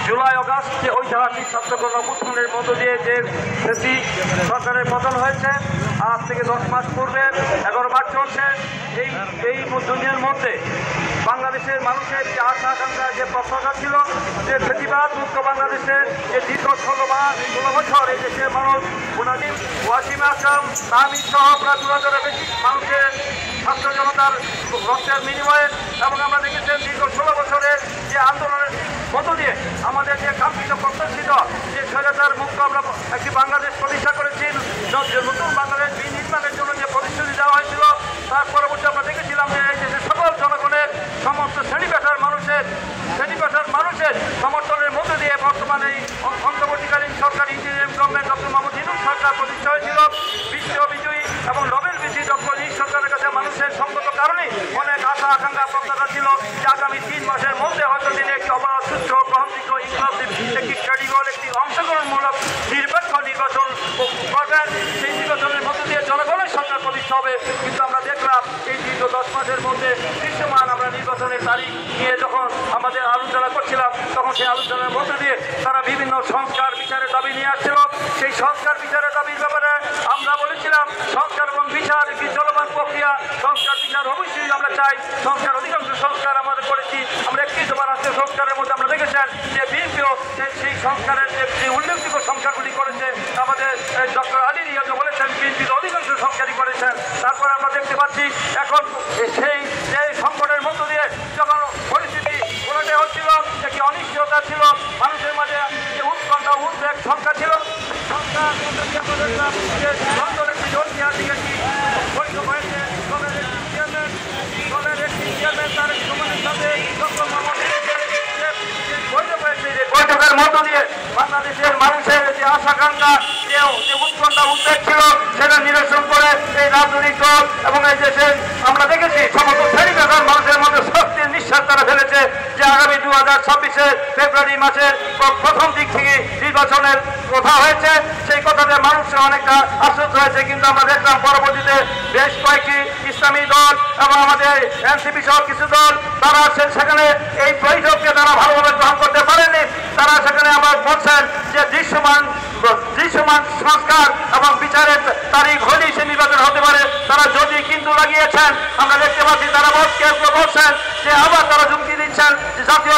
July August যে ঐতিহাসিক ছাত্রগণ অভ্যুত্থানের মধ্য দিয়ে যে সরকারের পতন হয়েছে, আজ থেকে 10 মাস পূর্বে 11 মাস চলছে। এই দুনিয়ার মধ্যে বাংলাদেশের মানুষের যে আশা আকাঙ্ক্ষা, যে প্রত্যাশা ছিল যে ফেসিবাদ মুক্ত বাংলাদেশের যে দীর্ঘ 16 বছর এই দেশের মানুষ মুনাজিম, ওয়াসিম আকরাম, তাহমিদ সহ প্রায় 2000-এর বেশি মানুষের ছাত্র জনতার রক্তের বিনিময়ে, এবং আমরা দেখেছেন দীর্ঘ 16 বছরের যে আন্দোলনের মধ্য দিয়ে আমাদের যে কাঙ্ক্ষিত প্রত্যাশিত যে স্বৈরাচার মুক্ত আমরা একটি বাংলাদেশ প্রতিষ্ঠা করেছি, নতুন বাংলাদেশ বিনির্মাণের জন্য যে প্রতিশ্রুতি দেওয়া হয়েছিল, তার পরবর্তী আমরা দেখেছিলাম যে এই দেশের সকল জনগণের সমস্ত শ্রেণী পেশার মানুষের সমর্থনের মধ্য দিয়ে বর্তমানে এই অন্তর্বর্তীকালীন সরকার interim government doctor Mohammad Yunus সরকার প্রতিষ্ঠা হয়েছিল। বিশ্ব বিজয়ী এবং নোবেল বিজয়ী ডক্টর ইউনূস সরকারের কাছে মানুষের সঙ্গত কারণেই অনেক আশা আকাঙ্ক্ষা প্রত্যাশা ছিল যে আগামী 3 মাসের মধ্যে হয়তো তিনি একটি অবাধ, সুষ্ঠু, গ্রহণযোগ্য, ইনক্লুসিভ, একটি ক্রেডিবল, একটি অংশগ্রহণমূলক নিরপেক্ষ নির্বাচন করবেন। সেই নির্বাচনের মধ্য দিয়ে জনগণের সরকার প্রতিষ্ঠা হবে। কিন্তু আমরা দেখলাম এই দীর্ঘ 10 মাসের মধ্যে দৃশ্যমান আমরা নির্বাচনের তারিখ নিয়ে যখন আমাদের আলোচনা করছিলাম, তখন সেই আলোচনার মধ্য দিয়ে তারা বিভিন্ন সংস্কার বিচারের দাবি নিয়ে আসছিল। সেই সংস্কার বিচারের দাবির ব্যাপারে আমরা বলেছিলাম সংস্কার এবং বিচার একটি চলমান প্রক্রিয়া। সংস্কার বিচার অবশ্যই আমরা চাই। সংস্কার অধিকাংশ সংস্কার আমাদের করেছি। আমরা 31 দফা রাষ্ট্রীয় সংস্কারের মধ্যে আমরা দেখেছেন যে বিএনপিও সেই সংস্কারের যে উল্লেখযোগ্য সংস্কারগুলি করেছে। আমাদের ডক্টর আলী রিয়াজ বলেছেন বিএনপির অধিকাংশ সংস্কারই করেছেন। তারপরে আমরা দেখতে পাচ্ছি এখন সেই যে সংকটের মধ্য দিয়ে যখন পরিস্থিতি উল্টে হচ্ছিল, একটি অনিশ্চয়তা ছিল, মানুষের মাঝে যে উৎকণ্ঠা উদ্বেগ সংখ্যা ছিল, সংখ্যা যে সুন্দর একটি ঐতিহাসিক একটি বৈঠক হয়েছে। দলের একটি চেয়ারম্যান তার সমানের সাথে ডক্টর মোহাম্মদ বৈঠক হয়েছে। যে বৈঠকের মধ্য দিয়ে বাংলাদেশের মানুষের যে আশাকাঙ্ক্ষা, যে উৎকণ্ঠা উদ্বেগ ছিল, সেটা নিরসন করে এই রাজনৈতিক দল এবং এই দেশের আমরা দেখেছি সমস্ত শ্রেণী পেশার মানুষের মধ্যে স্বস্তির নিঃশ্বাস তারা ফেলেছে যে আগামী 2026-এর ফেব্রুয়ারি মাসের প্রথম দিক থেকে নির্বাচনের কথা হয়েছে। সেই কথাতে মানুষ অনেকটা আশ্বস্ত হয়েছে। কিন্তু আমরা দেখলাম পরবর্তীতে বেশ কয়েকটি ইসলামী দল এবং আমাদের এনসিপি সহ কিছু দল তারা সেখানে এই বৈঠককে তারা ভালোভাবে গ্রহণ করতে পারেনি। তারা সেখানে আবার বলছেন যে দৃশ্যমান সংস্কার এবং বিচারের তারিখ হলেই সে নির্বাচন হতে পারে। তারা যদি কিন্তু লাগিয়েছেন, আমরা দেখতে পাচ্ছি তারা কেউ বলছেন যে আবার তারা ঝুঁকি দিচ্ছেন যে জাতীয়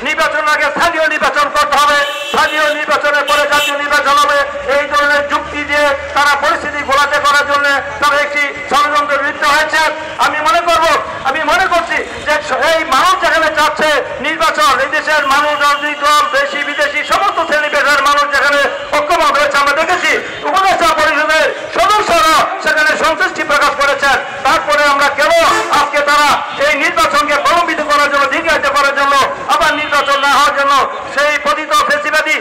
নির্বাচনের আগে স্থানীয় নির্বাচন করতে হবে, স্থানীয় নির্বাচনের পরে জাতীয় নির্বাচন হবে। এই ধরনের যুক্তি দিয়ে তারা পরিস্থিতি ঘোলাটে করার জন্য তারা একটি ষড়যন্ত্র লিপ্ত হয়েছে। আমি মনে করছি যে এই মানুষ যেখানে চাচ্ছে নির্বাচন, এই দেশের মানুষ, রাজনৈতিক দল, দেশি বিদেশি সমস্ত শ্রেণী পেশার মানুষ যেখানে ঐক্যমত হয়েছে, আমরা দেখেছি উপদেষ্টা পরিষদের সদস্যরা সেখানে সন্তুষ্টি প্রকাশ করেছেন। তারপরে আমরা কেন আজকে তারা এই নির্বাচনকে প্রলম্বিত করার জন্য, দীর্ঘায়িত করার জন্য, আবার নির্বাচন না হওয়ার জন্য সেই পতিত ফেসিবাদী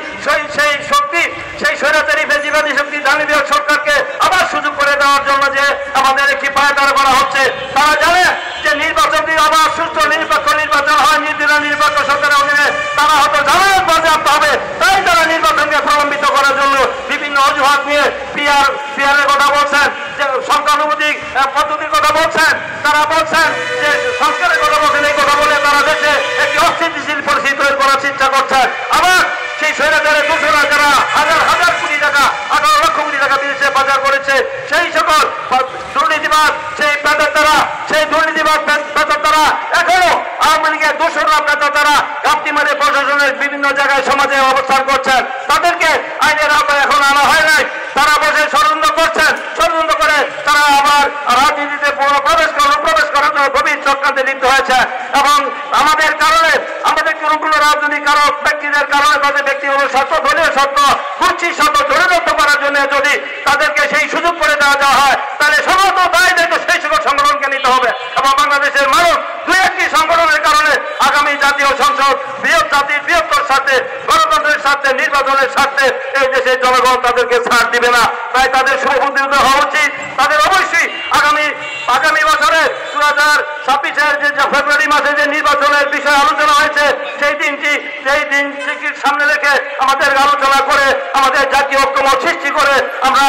সেই শক্তি, সেই স্বৈরাচারী ফেসিবাদী শক্তি দানবীয় সরকারকে আবার সুযোগ করে দেওয়ার জন্য যে আমাদের একটি পায়তারা করা হচ্ছে। তারা জানে যে নির্বাচন দিয়ে আবার সুস্থ নিরপেক্ষ নির্বাচন হয়, নিরপেক্ষ সরকারের অধীনে তারা হয়তো জামানত বাজেয়াপ্ত হবে। তাই তারা নির্বাচনকে প্রলম্বিত করার জন্য বিভিন্ন অজুহাত নিয়ে পিয়ারের কথা বলছেন, যে সংখ্যানুপাতিক পদ্ধতির কথা বলছেন, তারা বলছেন যে সংস্কারের কথা বলছেন। এই কথা বলে তারা দেশে একটি অস্থিতিশীল পরিস্থিতি তৈরি করার চেষ্টা করছেন। আবার সেই স্বৈরাচারের দোষরা যারা হাজার কোটি টাকা, 18 লক্ষ কোটি টাকা বিদেশে পাচার করেছে, সেই সকল দুর্নীতিবাদ, সেই দুর্নীতিবাদ পেতারা এখনো আওয়ামী লীগের দোষরা পেতারা ঘাপটি মারে প্রশাসনের বিভিন্ন জায়গায় সমাজে অবস্থান করছেন। তাদেরকে আইনের আওতায় এখন আনা হয় নাই। তারা বসে ষড়যন্ত্র করছেন। ষড়যন্ত্র করে তারা আবার রাজনীতিতে প্রবেশ করার জন্য গভীর চক্রান্তে লিপ্ত হয়েছে। এবং আমাদের কারণে, আমাদের কোনো রাজনৈতিক কারক ব্যক্তিদের কারণে, তাদের ব্যক্তিগত স্বার্থ, দলীয় স্বার্থ, কুচ্ছির স্বার্থ চরিতার্থ করার জন্য যদি তাদেরকে সেই সুযোগ করে দেওয়া হয়, তাহলে সমস্ত দায় দায়িত্ব সেই সকল সংগঠনকে নিতে হবে। এবং বাংলাদেশের মানুষ দুই একটি সংগঠনের কারণে আগামী জাতীয় সংসদ জাতির বৃহত্তর স্বার্থে, গণতন্ত্রের স্বার্থে, নির্বাচনের স্বার্থে এই দেশের জনগণ তাদেরকে ছাড় দিবে না। তাই তাদের শুভবুদ্ধিত হওয়া উচিত। তাদের অবশ্যই আগামী বছরের 2026-এর যে ফেব্রুয়ারি মাসে যে নির্বাচনের বিষয়ে আলোচনা হয়েছে, সেই দিনটিকে সামনে রেখে আমাদের আলোচনা করে, আমাদের জাতীয় ঐক্যমত সৃষ্টি করে আমরা